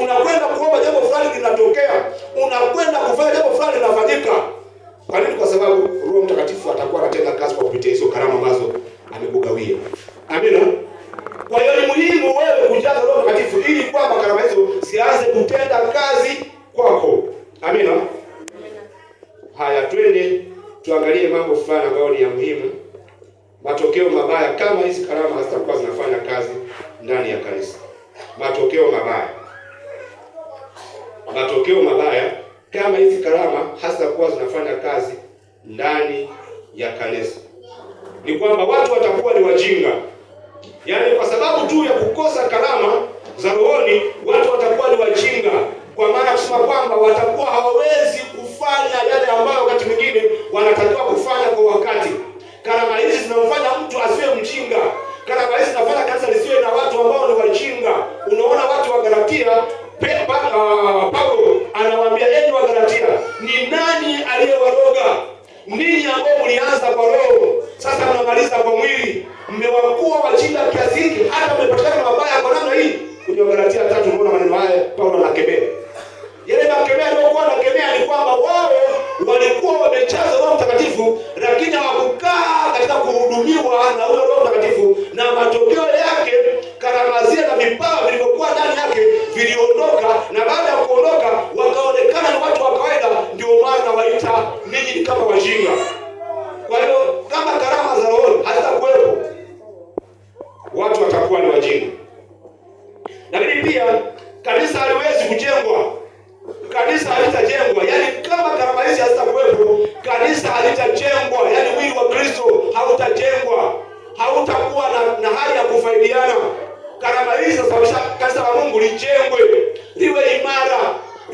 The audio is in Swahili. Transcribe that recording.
Unakwenda kuomba jambo fulani linatokea, unakwenda kufanya jambo fulani linafanyika. Kwa nini? Kwa sababu Roho Mtakatifu atakuwa anatenda kazi kwa kupitia hizo karama ambazo amekugawia. Amina. Kwa hiyo ni muhimu wewe kujaza Roho Mtakatifu ili kwamba karama hizo zianze kutenda kazi kwako. Amina. Haya, twende tuangalie mambo fulani ambayo ni ya muhimu. Matokeo mabaya kama hizi karama hazitakuwa zinafanya kazi ndani ya kanisa. Matokeo mabaya kama hizi karama hazitakuwa zinafanya kazi ndani ya kanisa ni kwamba watu watakuwa ni wajinga. Yaani kwa sababu tu ya kukosa karama za rohoni, watu watakuwa ni wajinga. Kwa maana kusema kwamba watakuwa hawawezi kufanya yale ambayo wakati mwingine wanatakiwa kufanya kwa wakati. Karama hizi zinamfanya mtu asiwe mjinga. Karama hizi zinafanya kanisa lisiwe na watu ambao ni wajinga. Unaona watu wa Galatia, Paulo anawaambia, enyi wa Galatia, ni nani aliyewaroga? Ninyi ambao mlianza kwa roho, sasa mnamaliza kwa mwili. Mmewakuwa wajinga kiasi hiki hata mmepatikana mabaya kwa namna hii. Kwenye Galatia 3 unaona maneno haya Paulo anakemea. Yale makemea aliyokuwa anakemea ni kwamba wao walikuwa wamejazwa Roho Mtakatifu, lakini hawakukaa katika kuhudumiwa na huyo Roho Mtakatifu, na matokeo yake karama zile na vipawa vilivyokuwa ndani yake viliondoka, na baada ya kuondoka wakaonekana ni watu wa kawaida. Ndio maana waita ninyi ni kama wajinga. Kwa hiyo kama karama za roho hazitakuwepo, watu watakuwa ni wajinga. Lakini pia kanisa haliwezi kujengwa. Kanisa halitajengwa. Yaani kama karama hizi hazitakuwepo, kanisa halitajengwa. Yaani mwili wa Kristo hautajengwa. Hautakuwa na hali ya kufaidiana. Karama hizi zinasababisha kanisa la Mungu lijengwe.